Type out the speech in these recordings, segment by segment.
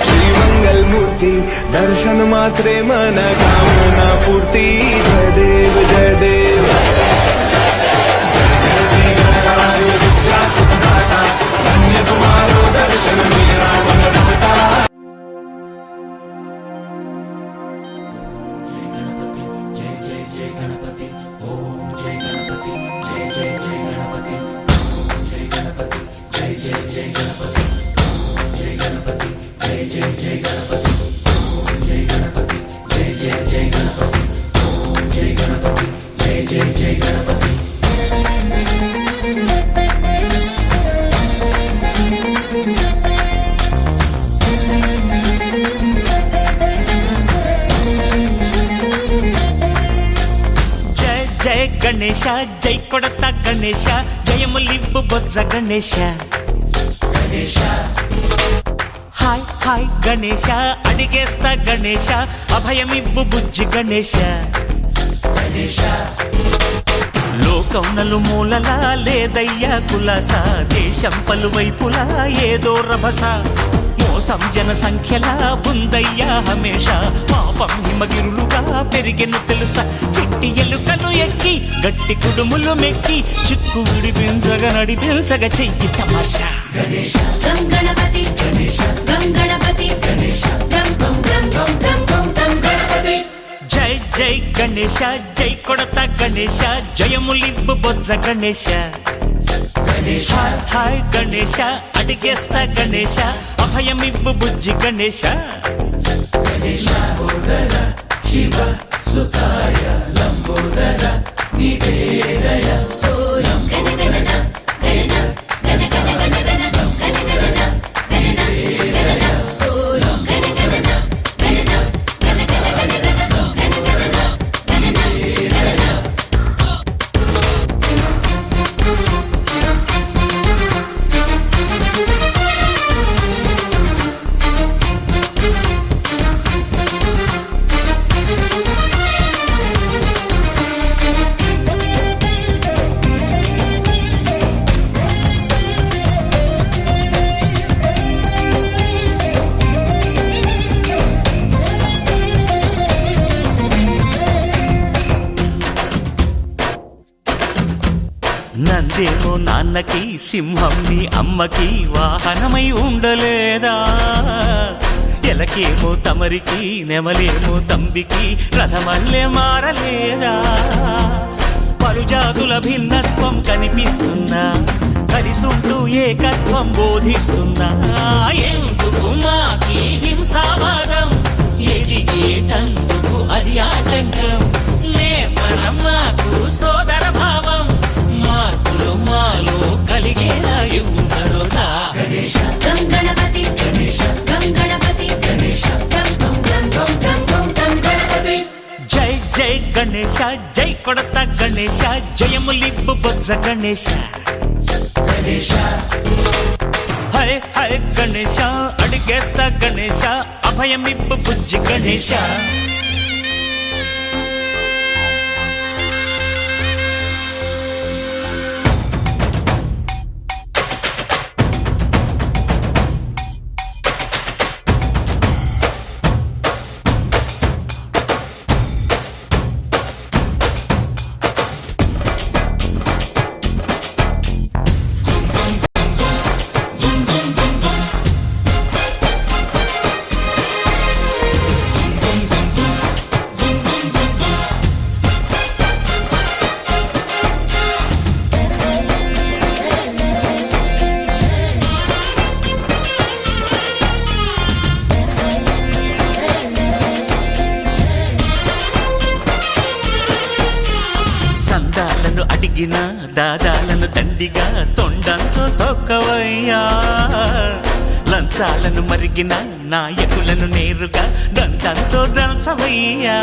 श्रीमंगलमूर्ति दर्शन मात्रे मन कामना पूर्ति जय देव जय देव धन्य तुम्हारो दर्शन मेरा मन भाता। జయ గణేశ జై కొడత గణేశ జయములివ్వు బొజ్జ గణేశ హాయ్ హాయ్ గణేశ అడిగేస్తా గణేశ అభయమివ్వు బుజ్జి గణేశ లోకం నలుమూలలా లేదయ్యా కులాస దేశం పలువైపులా ఏదో రభస మోసం జన సంఖ్యలా ఉందయ్యా హమేష పాపం హిమగిరులుగా పెరిగెను తెలుసా చిట్టి ఎలుకను ఎక్కి గట్టి కుడుములు మెక్కి చిక్కు విడిపించగా నడిపించగా చెయ్యి తమాషా గం గణపతి గం గణపతి గం గం గం గం గం గం గం గణపతి జై జై గణేశ జై కొడత గణేశ జయములివ్వు బొజ్జ గణేశ హాయ్ గణేశ అడిగేస్తా గణేశ అభయమివ్వు బుజ్జి గణేశ శివ సుతాయ లంబోదర నివేదయ గణ గణన గణన గణ గణ గణ గణ గణ గణన గణన గణన గణ గణన గణన గణ గణ గణ గణ గణ గణన గణన గణన నందేమో నాన్నకి సింహం నీ అమ్మకి వాహనమై ఉండలేదా ఎలకేమో తమరికి నెమలేమో తంబికి రథమల్లే మారలేదా పలుజాతుల భిన్నత్వం కనిపిస్తున్నా కలిసుంటూ ఏకత్వం బోధిస్తున్నా ఎందుకు మాకి హింసావాదం ఎదిగేటందుకు అది ఆటంకం నేపరం మాకు సోదర భావం మార్పులు మాలో కలిగేలా ఇవ్వు భరోసా గం గణపతి గం గణపతి గం గం గం గం గం గం గం గణపతి జై జై గణేశ జై కొడత గణేశ జయములివ్వు బొజ్జ గణేశ హై హై గణేశ అడిగేస్తా గణేశ అభయమివ్వు బుజ్జి గణేశ అడిగిన దాదాలను దండిగా తొండంతో తొక్కవయ్యా లంచాలను మరిగిన నాయకులను నేరుగా దంతంతో దంచవయ్యా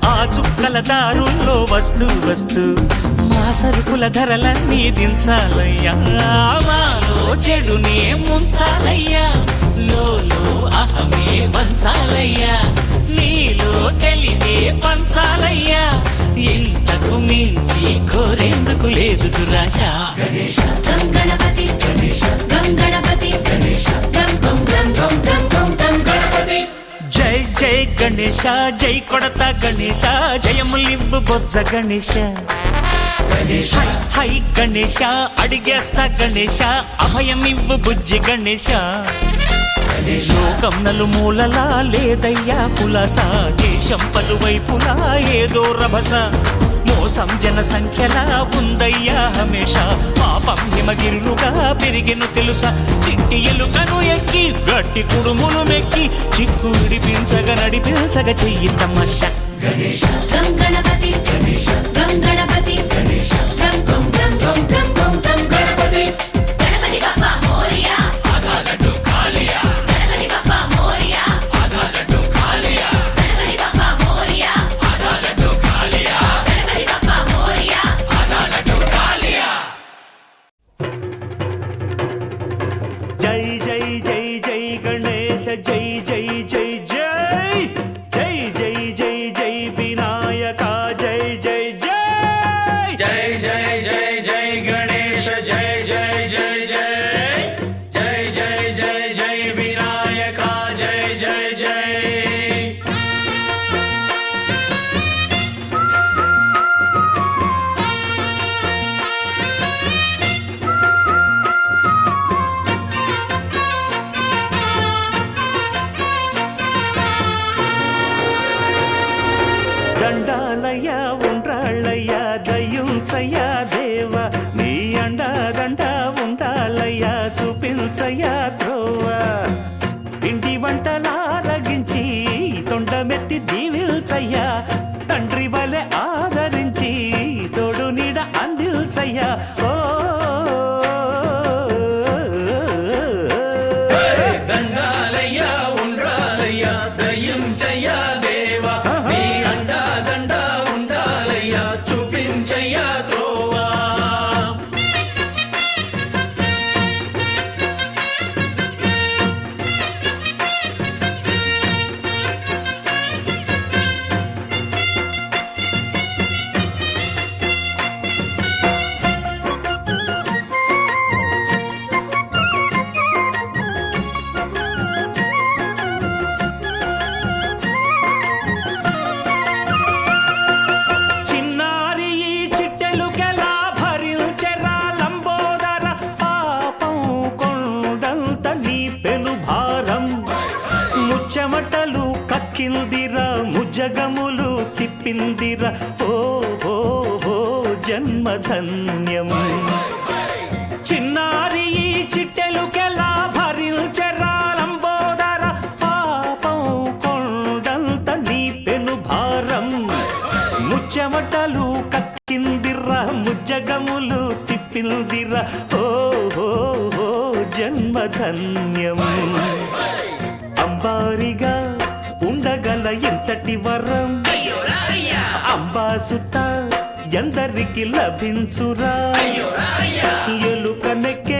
ఆ చుక్కల దారుల్లో వస్తూ వస్తూ మా సరుకుల ధరలన్నీ దించాలయ్యా మాలో చెడునే ముంచాలయ్యా లోలో అహమే పంచాలయ్యా నీలో తెలివే పంచాలయ్యా ఇంతకు మించి కోరేందుకు లేదు దురాశ గం గణపతి గం గణపతి గం గం గం గణేశ జై కొడతా గణేశ జయములివ్వు బొజ్జ గణేశ హై హై గణేశ అడిగేస్తా గణేశ అభయమివ్వు బుజ్జి గణేశ లోకం నలుమూలలా లేదయ్యా పులస దేశం పలువైపులా ఏదో రభస మోసం జన సంఖ్యలా ఉందయ్యా హమేష పాపం హిమగిరులుగా పెరిగెను తెలుసా చిట్టి ఎలుకను ఎక్కి గట్టి కుడుములు మెక్కి చిక్కు విడిపించగా నడిపించగ చెయ్యి తమాష గం గణపతి గం గణపతి గం గం గం గం గం గం గం గణపతి గణపతి బప్పా మోరియా గణపతి బప్పా మోరియా గణపతి బప్పా మోరియా గణపతి బప్పా మోరియా జై జై జై జై గణేశ జై జై జై జై జై జై జై జై వినాయక జై జై జై జై జై జై జై గణేశ జై జై జై జై జై జై జై జై వినాయక జై జై జై దండాలయ్య ఉండ్రాళ్ళయ్య దయ్యుంచయ్య దేవ నీ అండాదండ ఉండాలయ్య చూపించయ్య త్రోవ ఇంటి వంటలారగించి తొండమెత్తి దీవిల్చయ్య తండ్రి వలె ఆదరించి తోడు నీడ అందిల్చయ్య ఓ దండాలయ్య ఉండ్రాలయ్య దయ్యం చెయ్య దేవా నీ అండా దండ ఉండాలయ్య చూపించయ్య త్రోవా చిన్నారి ఈ చిట్టెలుకెలా భరించెరా లంబోదర పాపం కొండంత నీ పెను భారం ముచ్చమటలు కక్కిందిరా ముజ్జగములు తిప్పిందిరా ఓ ఓ ఓ జన్మధన్యం చిన్నారి ఈ చిట్టెలుకెలా భరించెరా లంబోదర పాపం కొండంత నీ పెను భారం ముచ్చమటలు కక్కిందిరా ముజ్జగములు తిప్పిందిరా ఓ ఓ ఓ జన్మధన్యం అంబారిగా ఉండగల ఎంతటి వరం అంబాసుత ఎందరికి లభించురా ఎలుకనెక్కి